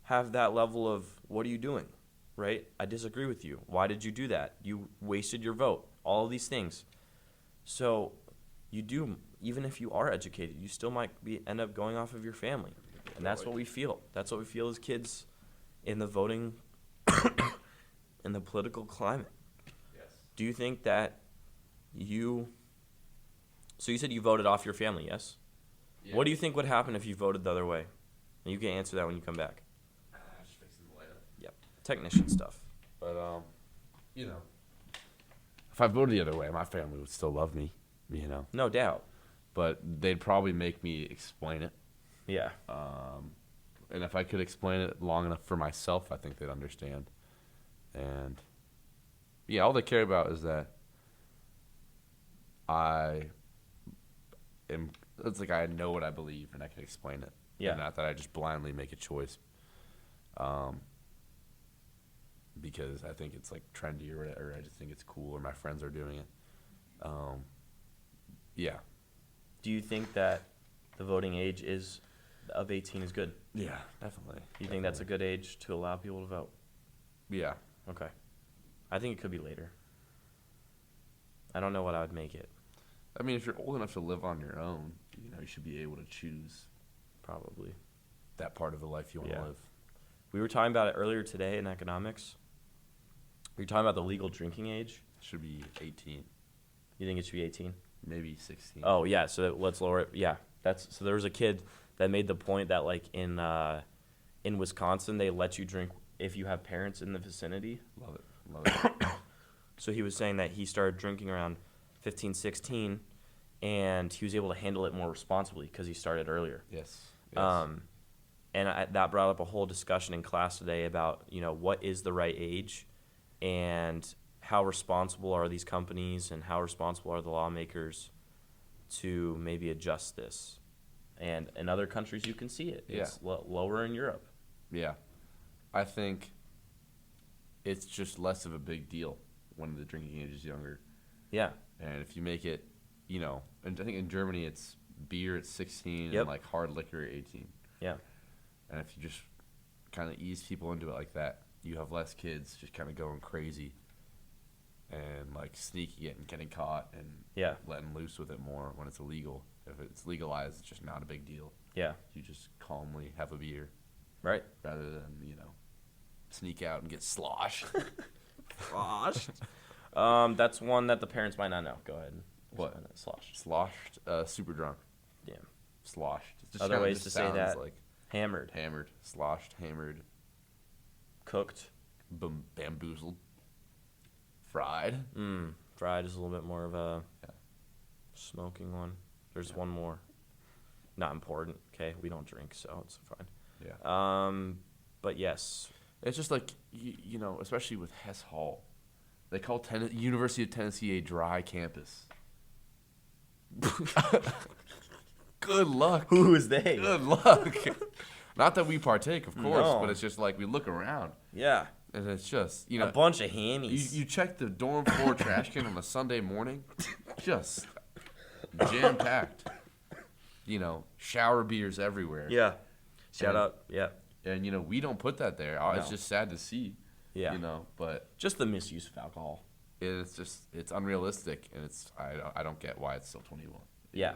Speaker 2: have that level of what are you doing, right? I disagree with you. Why did you do that? You wasted your vote. All of these things. So you do, even if you are educated, you still might end up going off of your family. And that's what we feel. That's what we feel as kids in the voting, in the political climate.
Speaker 1: Yes.
Speaker 2: Do you think that so you said you voted off your family, yes? Yeah. What do you think would happen if you voted the other way? And you can answer that when you come back.
Speaker 1: Just fixing the light up.
Speaker 2: Yep. Technician stuff.
Speaker 1: But, if I voted the other way, my family would still love me,
Speaker 2: No doubt.
Speaker 1: But they'd probably make me explain it.
Speaker 2: Yeah.
Speaker 1: And if I could explain it long enough for myself, I think they'd understand. And, all they care about is that it's like I know what I believe and I can explain it.
Speaker 2: Yeah.
Speaker 1: And not that I just blindly make a choice. Because I think it's like trendy or I just think it's cool or my friends are doing it. Yeah.
Speaker 2: Do you think that the voting age of 18 is good?
Speaker 1: Yeah, definitely.
Speaker 2: You think that's a good age to allow people to vote?
Speaker 1: Yeah.
Speaker 2: Okay. I think it could be later. I don't know what I would make it.
Speaker 1: I mean, if you're old enough to live on your own, you should be able to choose
Speaker 2: Probably.
Speaker 1: that part of the life you want to live.
Speaker 2: We were talking about it earlier today in economics. We were talking about the legal drinking age.
Speaker 1: It should be 18.
Speaker 2: You think it should be 18?
Speaker 1: Maybe 16.
Speaker 2: Oh, yeah, so let's lower it. Yeah, so there was a kid that made the point that, like, in Wisconsin, they let you drink if you have parents in the vicinity.
Speaker 1: Love it.
Speaker 2: So he was saying that he started drinking around 15, 16, and he was able to handle it more responsibly because he started earlier.
Speaker 1: Yes.
Speaker 2: And that brought up a whole discussion in class today about, what is the right age and how responsible are these companies and how responsible are the lawmakers to maybe adjust this. And in other countries, you can see it. It's lower in Europe. Yeah.
Speaker 1: I think it's just less of a big deal when the drinking age is younger.
Speaker 2: Yeah.
Speaker 1: And if you make it, and I think in Germany it's beer at 16
Speaker 2: Yep.
Speaker 1: and like hard liquor at 18.
Speaker 2: Yeah.
Speaker 1: And if you just kind of ease people into it like that, you have less kids just kind of going crazy and like sneaking it and getting caught and letting loose with it more when it's illegal. If it's legalized, it's just not a big deal.
Speaker 2: Yeah.
Speaker 1: You just calmly have a beer.
Speaker 2: Right.
Speaker 1: Rather than, sneak out and get sloshed.
Speaker 2: Sloshed? That's one that the parents might not know. Go ahead.
Speaker 1: What?
Speaker 2: Sloshed.
Speaker 1: Sloshed, super drunk.
Speaker 2: Yeah.
Speaker 1: Sloshed.
Speaker 2: Other ways to say that.
Speaker 1: Like
Speaker 2: hammered.
Speaker 1: Hammered. Sloshed. Hammered.
Speaker 2: Cooked.
Speaker 1: Bamboozled. Fried.
Speaker 2: Fried is a little bit more of a smoking one. There's one more. Not important. Okay, we don't drink, so it's fine.
Speaker 1: Yeah.
Speaker 2: But yes.
Speaker 1: It's just like, especially with Hess Hall. They call University of Tennessee a dry campus. Good luck.
Speaker 2: Who is they?
Speaker 1: Good luck. Not that we partake, of course,
Speaker 2: No.
Speaker 1: But it's just like we look around.
Speaker 2: Yeah.
Speaker 1: And it's just,
Speaker 2: a bunch of hammies.
Speaker 1: You check the dorm floor trash can on a Sunday morning, just jam-packed. Shower beers everywhere.
Speaker 2: Yeah. Shout out. Yeah.
Speaker 1: And, we don't put that there. It's just sad to see.
Speaker 2: Yeah.
Speaker 1: But
Speaker 2: just the misuse of alcohol.
Speaker 1: It's unrealistic, and I don't get why it's still 21.
Speaker 2: Yeah.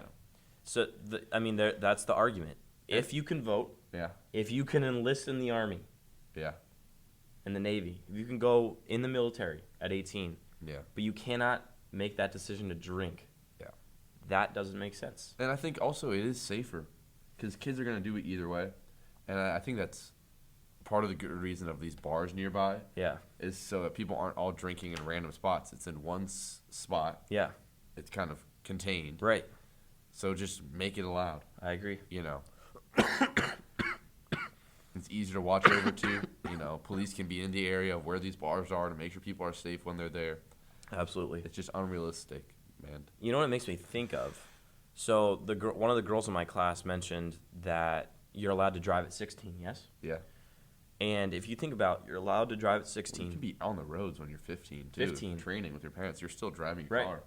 Speaker 2: So, that's the argument. If you can vote.
Speaker 1: Yeah.
Speaker 2: If you can enlist in the Army.
Speaker 1: Yeah.
Speaker 2: In the Navy. If you can go in the military at 18.
Speaker 1: Yeah.
Speaker 2: But you cannot make that decision to drink.
Speaker 1: Yeah.
Speaker 2: That doesn't make sense.
Speaker 1: And I think also it is safer because kids are going to do it either way. And I think that's part of the good reason of these bars nearby.
Speaker 2: Yeah.
Speaker 1: Is so that people aren't all drinking in random spots. It's in one spot.
Speaker 2: Yeah.
Speaker 1: It's kind of contained.
Speaker 2: Right.
Speaker 1: So just make it allowed.
Speaker 2: I agree.
Speaker 1: It's easier to watch over too. Police can be in the area of where these bars are to make sure people are safe when they're there.
Speaker 2: Absolutely.
Speaker 1: It's just unrealistic, man.
Speaker 2: You know what it makes me think of? So one of the girls in my class mentioned that you're allowed to drive at 16, yes?
Speaker 1: Yeah.
Speaker 2: And if you think about you're allowed to drive at 16.
Speaker 1: You can be on the roads when you're 15, too.
Speaker 2: 15.
Speaker 1: Training with your parents. You're still driving your car.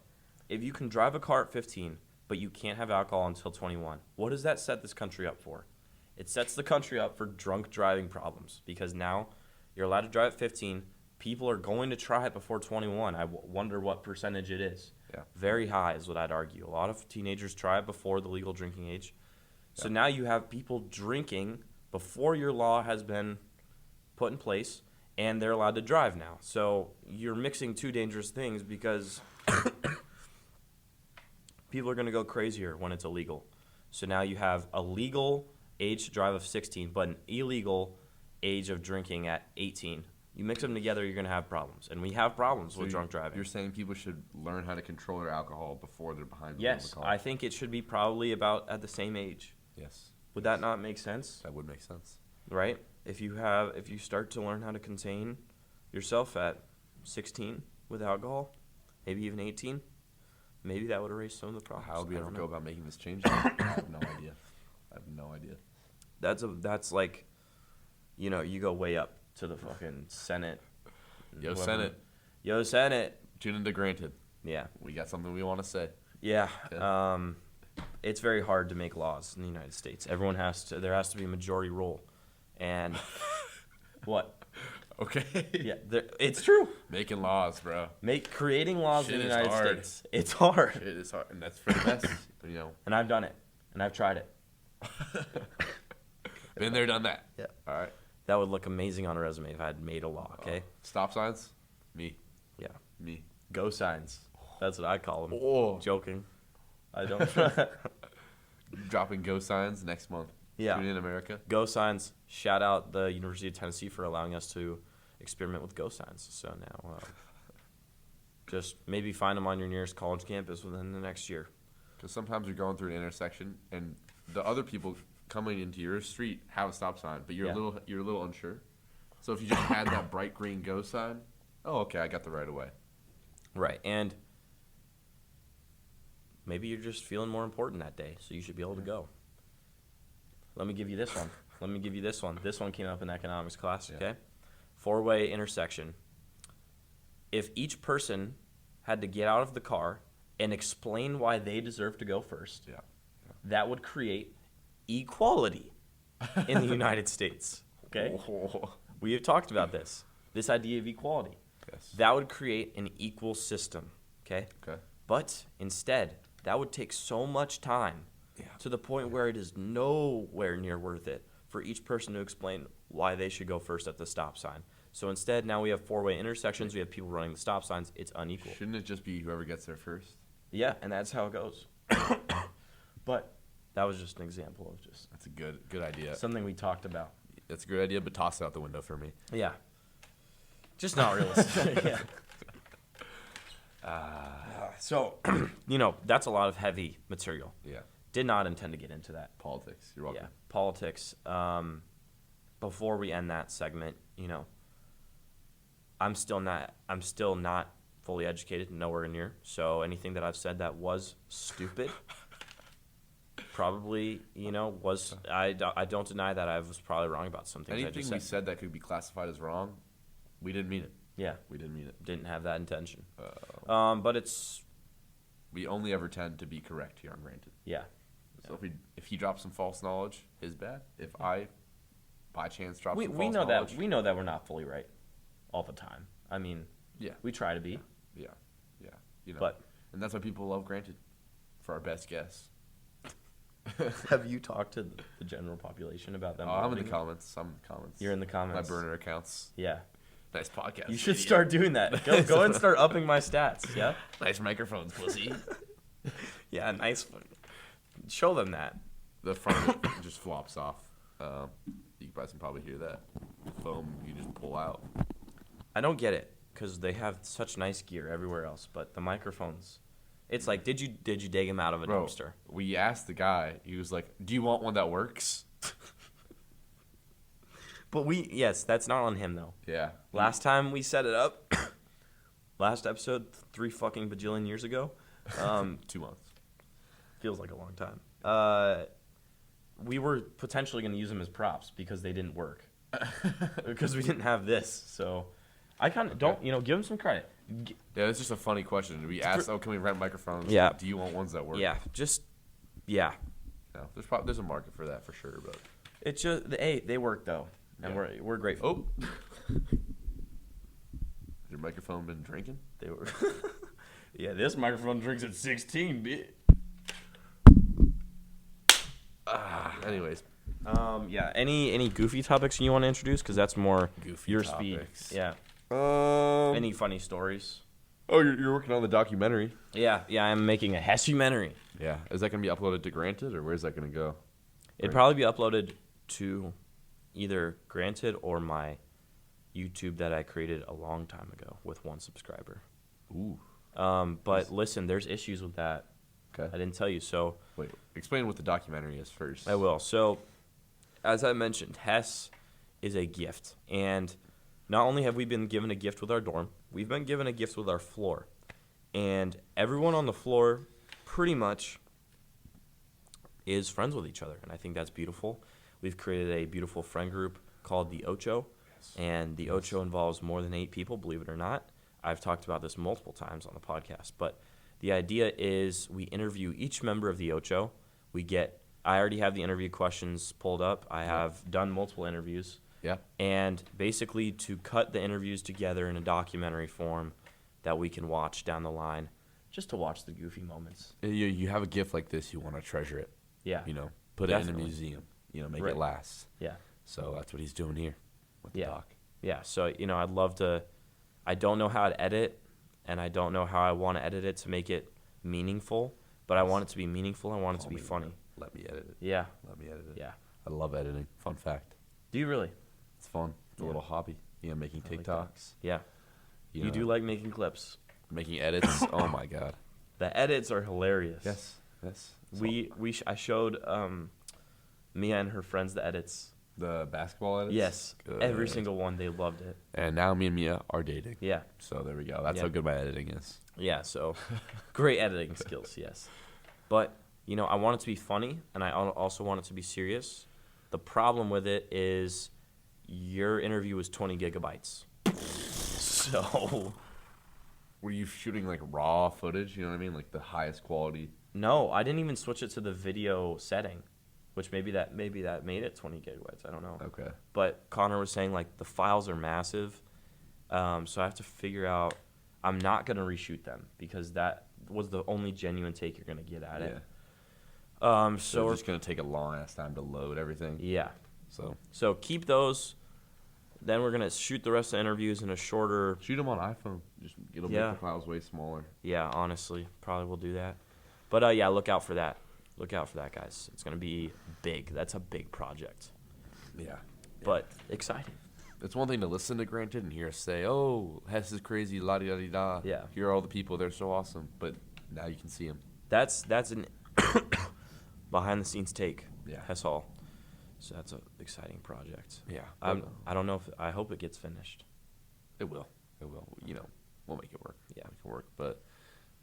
Speaker 2: If you can drive a car at 15, but you can't have alcohol until 21, what does that set this country up for? It sets the country up for drunk driving problems because now you're allowed to drive at 15. People are going to try it before 21. I wonder what percentage it is.
Speaker 1: Yeah.
Speaker 2: Very high is what I'd argue. A lot of teenagers try it before the legal drinking age. So now you have people drinking before your law has been put in place, and they're allowed to drive now. So you're mixing two dangerous things because people are going to go crazier when it's illegal. So now you have a legal age to drive of 16, but an illegal age of drinking at 18. You mix them together, you're going to have problems. And we have problems with drunk driving.
Speaker 1: You're saying people should learn how to control their alcohol before they're behind the wheel of the car?
Speaker 2: Yes, I think it should be probably about at the same age.
Speaker 1: Yes.
Speaker 2: Would that not make sense?
Speaker 1: That would make sense.
Speaker 2: Right? If you start to learn how to contain yourself at 16 with alcohol, maybe even 18, maybe that would erase some of the problems.
Speaker 1: How would we ever go about making this change? I have no idea.
Speaker 2: That's like, you go way up to the fucking Senate.
Speaker 1: Yo, Senate.
Speaker 2: Yo, Senate.
Speaker 1: Tune into Granted.
Speaker 2: Yeah.
Speaker 1: We got something we want to say.
Speaker 2: Yeah. It's very hard to make laws in the United States. There has to be a majority rule. And what?
Speaker 1: Okay.
Speaker 2: Yeah, it's true.
Speaker 1: Making laws, bro.
Speaker 2: Creating laws
Speaker 1: Shit
Speaker 2: in the
Speaker 1: is
Speaker 2: United
Speaker 1: hard.
Speaker 2: States. It's hard.
Speaker 1: Shit is hard, and that's for the best, you know.
Speaker 2: And I've done it, and I've tried it.
Speaker 1: Been there, done that.
Speaker 2: Yeah.
Speaker 1: All right.
Speaker 2: That would look amazing on a resume if I had made a law. Okay.
Speaker 1: Stop signs. Me.
Speaker 2: Yeah.
Speaker 1: Me.
Speaker 2: Go signs. That's what I call them.
Speaker 1: Oh.
Speaker 2: Joking. I don't.
Speaker 1: Dropping go signs next month.
Speaker 2: Yeah.
Speaker 1: Tune in America.
Speaker 2: Go signs. Shout out the University of Tennessee for allowing us to experiment with go signs. So now, just maybe find them on your nearest college campus within the next year.
Speaker 1: Because sometimes you're going through an intersection and the other people coming into your street have a stop sign, but you're a little unsure. So if you just had that bright green go sign, oh, okay, I got the right of way.
Speaker 2: Right, and maybe you're just feeling more important that day, so you should be able to go. Let me give you this one. This one came up in economics class, okay? 4-way intersection. If each person had to get out of the car and explain why they deserve to go first, that would create equality in the United States, okay?
Speaker 1: Oh.
Speaker 2: We have talked about this idea of equality.
Speaker 1: Yes.
Speaker 2: That would create an equal system, okay?
Speaker 1: Okay.
Speaker 2: But instead, that would take so much time to the point where it is nowhere near worth it for each person to explain why they should go first at the stop sign. So instead, now we have 4-way intersections. We have people running the stop signs. It's unequal.
Speaker 1: Shouldn't it just be whoever gets there first?
Speaker 2: Yeah, and that's how it goes. But that was just an example of just
Speaker 1: That's a good idea.
Speaker 2: something we talked about.
Speaker 1: That's a good idea, but toss it out the window for me.
Speaker 2: Yeah. Just not realistic. Yeah. So, that's a lot of heavy material.
Speaker 1: Yeah.
Speaker 2: Did not intend to get into that.
Speaker 1: Politics. You're welcome.
Speaker 2: Yeah, politics. Before we end that segment, I'm still not fully educated, nowhere near. So anything that I've said that was stupid, probably, was. I don't deny that I was probably wrong about something.
Speaker 1: Anything we said that could be classified as wrong, we didn't mean it.
Speaker 2: Yeah,
Speaker 1: we didn't mean it.
Speaker 2: Didn't have that intention. But it's.
Speaker 1: We only ever tend to be correct here on Granted.
Speaker 2: Yeah.
Speaker 1: So if he drops some false knowledge, his bad. If I, by chance, drop some false
Speaker 2: we know
Speaker 1: knowledge.
Speaker 2: We know that we're not fully right all the time. I mean, we try to be.
Speaker 1: Yeah.
Speaker 2: But
Speaker 1: and that's why people love Granted, for our best guess.
Speaker 2: Have you talked to the general population about them?
Speaker 1: I'm in the comments.
Speaker 2: You're in the comments.
Speaker 1: My burner accounts.
Speaker 2: Yeah.
Speaker 1: Nice podcast.
Speaker 2: You should start doing that. Go and start upping my stats. Yeah.
Speaker 1: Nice microphones, pussy.
Speaker 2: Yeah, nice one. Show them that.
Speaker 1: The front just flops off. You guys can probably hear that. The foam you just pull out.
Speaker 2: I don't get it because they have such nice gear everywhere else, but the microphones. It's like, did you dig them out of a dumpster?
Speaker 1: We asked the guy. He was like, "Do you want one that works?"
Speaker 2: But yes, that's not on him though.
Speaker 1: Yeah.
Speaker 2: Last time we set it up, last episode, 3 fucking bajillion years ago.
Speaker 1: 2 months.
Speaker 2: Feels like a long time. We were potentially going to use them as props because they didn't work. Because we didn't have this. So I kind of don't, give them some credit.
Speaker 1: Yeah, it's just a funny question. We asked, can we rent microphones?
Speaker 2: Yeah.
Speaker 1: Do you want ones that work?
Speaker 2: Yeah, yeah.
Speaker 1: No, there's a market for that for sure, but
Speaker 2: it's just they work though, and we're grateful.
Speaker 1: Oh, has your microphone been drinking?
Speaker 2: They were. Yeah, this microphone drinks at 16, bitch.
Speaker 1: Anyways.
Speaker 2: Yeah. Any goofy topics you want to introduce? Because that's more
Speaker 1: goofy
Speaker 2: your
Speaker 1: topics.
Speaker 2: speed. Yeah. Any funny stories?
Speaker 1: Oh, you're working on the documentary.
Speaker 2: Yeah. I'm making a Hessumentary.
Speaker 1: Yeah. Is that gonna be uploaded to Granted, or where's that gonna go?
Speaker 2: It'd probably be uploaded to either Granted or my YouTube that I created a long time ago with 1 subscriber.
Speaker 1: Ooh.
Speaker 2: But listen, there's issues with that.
Speaker 1: Okay.
Speaker 2: I didn't tell you. So
Speaker 1: wait, explain what the documentary is first.
Speaker 2: I will. So, as I mentioned, Hess is a gift, and not only have we been given a gift with our dorm, we've been given a gift with our floor, and everyone on the floor pretty much is friends with each other, and I think that's beautiful. We've created a beautiful friend group called the Ocho, and the Ocho involves more than 8 people, believe it or not. I've talked about this multiple times on the podcast, but the idea is we interview each member of the Ocho. I already have the interview questions pulled up. I have done multiple interviews.
Speaker 1: Yeah.
Speaker 2: And basically to cut the interviews together in a documentary form that we can watch down the line, just to watch the goofy moments.
Speaker 1: You have a gift like this, you want to treasure it.
Speaker 2: Yeah.
Speaker 1: Put
Speaker 2: Definitely.
Speaker 1: it in a museum. Make
Speaker 2: Right.
Speaker 1: it last.
Speaker 2: Yeah.
Speaker 1: So that's what he's doing here with the doc.
Speaker 2: Yeah. So, I'd love to. I don't know how to edit, and I don't know how I want to edit it to make it meaningful, but I want it to be meaningful. I want it to be funny.
Speaker 1: Let me edit it.
Speaker 2: Yeah.
Speaker 1: Let me edit it.
Speaker 2: Yeah.
Speaker 1: I love editing. Fun fact.
Speaker 2: Do you really?
Speaker 1: It's fun. It's a little hobby. Making
Speaker 2: I like
Speaker 1: TikToks.
Speaker 2: Yeah. You do like making clips.
Speaker 1: Making edits. Oh my god.
Speaker 2: The edits are hilarious.
Speaker 1: Yes.
Speaker 2: I showed Mia and her friends the edits.
Speaker 1: The basketball edits?
Speaker 2: Yes.
Speaker 1: Good.
Speaker 2: Every single one. They loved it.
Speaker 1: And now me and Mia are dating.
Speaker 2: Yeah.
Speaker 1: So there we go. That's how good my editing is.
Speaker 2: Yeah, so great editing skills, yes. But, I want it to be funny, and I also want it to be serious. The problem with it is your interview was 20 gigabytes. So...
Speaker 1: Were you shooting like raw footage? You know what I mean? Like the highest quality?
Speaker 2: No, I didn't even switch it to the video setting, which maybe that made it 20 gigabytes. I don't know.
Speaker 1: Okay.
Speaker 2: But Connor was saying like the files are massive, so I have to figure out. I'm not gonna reshoot them because that was the only genuine take you're gonna get at it.
Speaker 1: So we're just gonna take a long ass time to load everything.
Speaker 2: Yeah.
Speaker 1: So
Speaker 2: keep those. Then we're gonna shoot the rest of the interviews in a shorter.
Speaker 1: Shoot them on iPhone. It'll make the files way smaller.
Speaker 2: Yeah, honestly, probably will do that. But look out for that. Look out for that, guys. It's gonna be big. That's a big project.
Speaker 1: Yeah.
Speaker 2: But exciting.
Speaker 1: It's one thing to listen to Granted and hear us say, "Oh, Hess is crazy, la di da di da."
Speaker 2: Yeah.
Speaker 1: Here are all the people. They're so awesome. But now you can see them.
Speaker 2: That's an behind the scenes take.
Speaker 1: Yeah.
Speaker 2: Hess Hall. So that's an exciting project.
Speaker 1: Yeah.
Speaker 2: I don't know I hope it gets finished.
Speaker 1: It will. It will. We'll make it work.
Speaker 2: Yeah.
Speaker 1: Make it work. But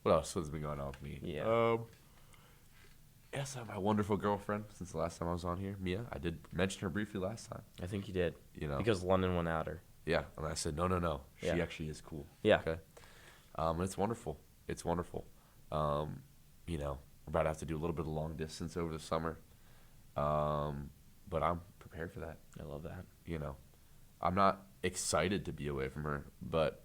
Speaker 1: what else has been going on with me?
Speaker 2: Yeah.
Speaker 1: Yes, I have my wonderful girlfriend since the last time I was on here, Mia. I did mention her briefly last time.
Speaker 2: I think you did.
Speaker 1: Because
Speaker 2: London went at her.
Speaker 1: Yeah. And I said, no. She
Speaker 2: Yeah.
Speaker 1: actually is cool.
Speaker 2: Yeah.
Speaker 1: Okay. And it's wonderful. It's wonderful. We're about to have to do a little bit of long distance over the summer. But I'm prepared for that.
Speaker 2: I love that.
Speaker 1: I'm not excited to be away from her, but,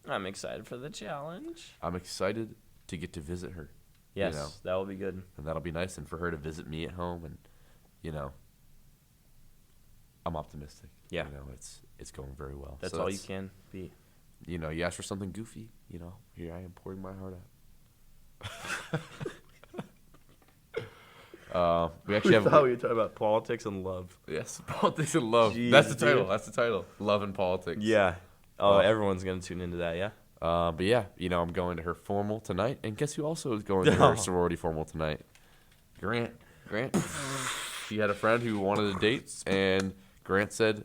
Speaker 2: I'm excited for the challenge.
Speaker 1: I'm excited to get to visit her.
Speaker 2: Yes, that will be good.
Speaker 1: And that'll be nice. And for her to visit me at home and, I'm optimistic.
Speaker 2: Yeah.
Speaker 1: It's going very well.
Speaker 2: That's all you can be.
Speaker 1: You ask for something goofy, here I am pouring my heart out. We actually have.
Speaker 2: We were talking about politics and love.
Speaker 1: Yes, politics and love.
Speaker 2: Jeez,
Speaker 1: That's the title.
Speaker 2: dude.
Speaker 1: That's the title. Love and politics.
Speaker 2: Yeah. Oh, everyone's gonna tune into that. Yeah.
Speaker 1: But yeah, I'm going to her formal tonight, and guess who also is going to her sorority formal tonight? Grant. She had a friend who wanted a date, and Grant said,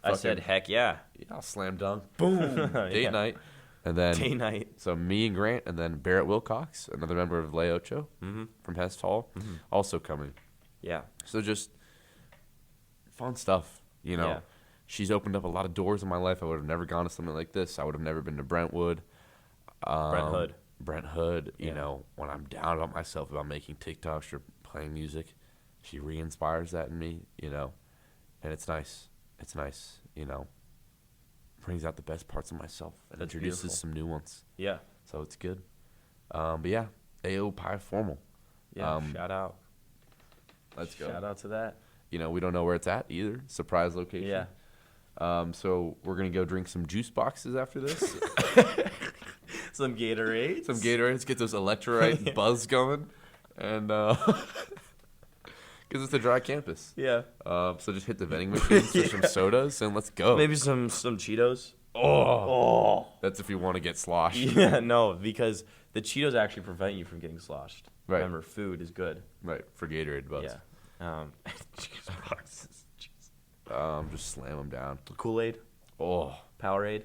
Speaker 2: I said, heck yeah.
Speaker 1: Yeah, slam dunk. Boom. Date night. And then
Speaker 2: Day night.
Speaker 1: So me and Grant, and then Barrett Wilcox, another member of Le Ocho from Hess Hall, also coming.
Speaker 2: Yeah.
Speaker 1: So just fun stuff,
Speaker 2: Yeah.
Speaker 1: She's opened up a lot of doors in my life. I would have never gone to something like this. I would have never been to Brentwood. Brent Hood.
Speaker 2: Yeah.
Speaker 1: When I'm down about myself about making TikToks or playing music, she re-inspires that in me, and it's nice. It's nice, brings out the best parts of myself and
Speaker 2: That's
Speaker 1: introduces
Speaker 2: beautiful.
Speaker 1: some new ones.
Speaker 2: Yeah.
Speaker 1: So it's good. But yeah, AO Pie Formal.
Speaker 2: Yeah. Shout out.
Speaker 1: Let's go.
Speaker 2: Shout out to that.
Speaker 1: We don't know where it's at either. Surprise location.
Speaker 2: Yeah.
Speaker 1: So we're going to go drink some juice boxes after this.
Speaker 2: Some Gatorades.
Speaker 1: Some Gatorades. Get those electrolyte buzz going. And because it's a dry campus.
Speaker 2: Yeah.
Speaker 1: So just hit the vending machines for some sodas and let's go.
Speaker 2: Maybe some Cheetos.
Speaker 1: Oh. That's if you want to get sloshed.
Speaker 2: Yeah, no, because the Cheetos actually prevent you from getting sloshed.
Speaker 1: Right.
Speaker 2: Remember, food is good.
Speaker 1: Right, for Gatorade buzz.
Speaker 2: Yeah. Juice boxes.
Speaker 1: Just slam them down.
Speaker 2: Kool-Aid.
Speaker 1: Oh.
Speaker 2: Powerade.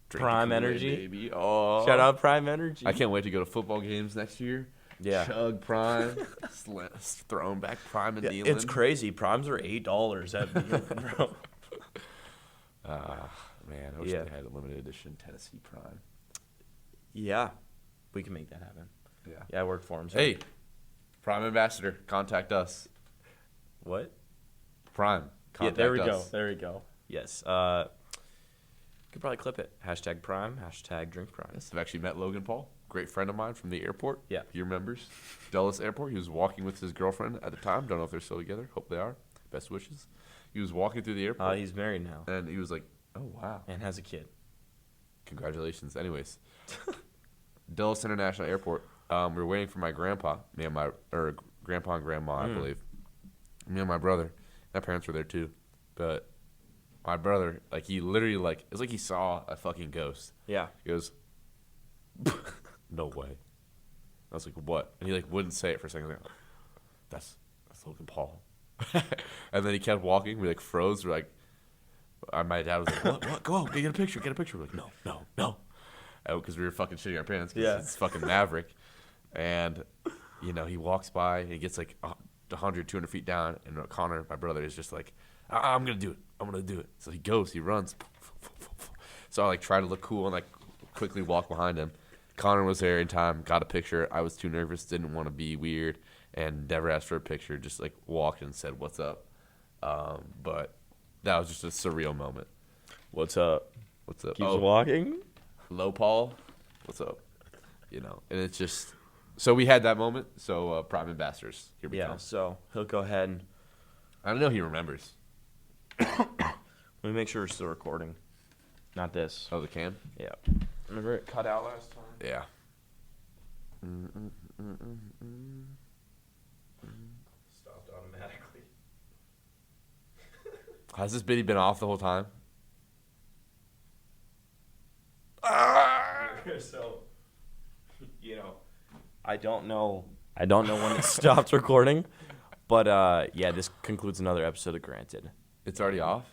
Speaker 1: Drink
Speaker 2: Prime
Speaker 1: the Kool-Aid,
Speaker 2: Energy.
Speaker 1: baby. Oh.
Speaker 2: Shout out Prime Energy.
Speaker 1: I can't wait to go to football games next year.
Speaker 2: Yeah.
Speaker 1: Chug Prime. Throwing back Prime and dealing.
Speaker 2: It's crazy. Primes are $8 at bro.
Speaker 1: Man, I wish they had a limited edition Tennessee Prime.
Speaker 2: Yeah. We can make that happen.
Speaker 1: Yeah.
Speaker 2: I work for them. So.
Speaker 1: Hey, Prime Ambassador, contact us.
Speaker 2: What?
Speaker 1: Prime, Contact
Speaker 2: there we
Speaker 1: us.
Speaker 2: go. There we go. Yes. Could probably clip it. Hashtag Prime. Hashtag Drink Prime.
Speaker 1: Yes, I've actually met Logan Paul, great friend of mine from the airport.
Speaker 2: Yeah.
Speaker 1: He remembers. Dulles Airport. He was walking with his girlfriend at the time. Don't know if they're still together. Hope they are. Best wishes. He was walking through the airport.
Speaker 2: He's married now.
Speaker 1: And he was like, oh, wow.
Speaker 2: And has a kid.
Speaker 1: Congratulations. Anyways. Dulles International Airport. We were waiting for my grandpa. Grandpa and grandma, I believe. Me and my brother. My parents were there too. But my brother, like, he literally, like, it's like he saw a fucking ghost.
Speaker 2: Yeah.
Speaker 1: He goes, no way. I was like, what? And he, like, wouldn't say it for a second. Like, that's Logan Paul. And then he kept walking. We, like, froze. We're like, my dad was like, what? Go, get a picture. We're like, no. Because we were fucking shitting our pants because it's fucking Maverick. And, you know, he walks by. And he gets, like, 100, 200 feet down. And Connor, my brother, is just like, I'm going to do it. So he goes. He runs. So I, like, try to look cool and, like, quickly walk behind him. Connor was there in time, got a picture. I was too nervous, didn't want to be weird, and never asked for a picture. Just, like, walked and said, what's up? But that was just a surreal moment.
Speaker 2: What's up? Keeps walking.
Speaker 1: Hello, Paul. What's up? You know, and it's just so we had that moment. So Prime Ambassadors, here we come.
Speaker 2: So he'll go ahead and
Speaker 1: I don't know. He remembers.
Speaker 2: let me make sure we're still recording. Not this.
Speaker 1: Oh, the can.
Speaker 2: Yeah. Remember it cut out last time?
Speaker 1: Yeah.
Speaker 2: Stopped automatically.
Speaker 1: Has this bitty been off the whole time?
Speaker 2: So, you know, I don't know when it stopped recording, but yeah, this concludes another episode of Granted.
Speaker 1: It's already off?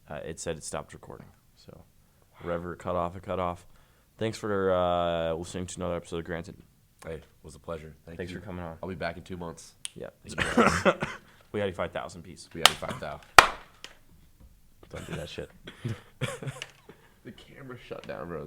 Speaker 2: It said it stopped recording, so wherever it cut off. Thanks for listening to another episode of Granted.
Speaker 1: Hey, it was a pleasure.
Speaker 2: Thanks for coming on.
Speaker 1: I'll be back in 2 months.
Speaker 2: Yeah. We got 5,000 piece.
Speaker 1: We got 5,000.
Speaker 2: Don't do that shit.
Speaker 1: The camera shut down, bro.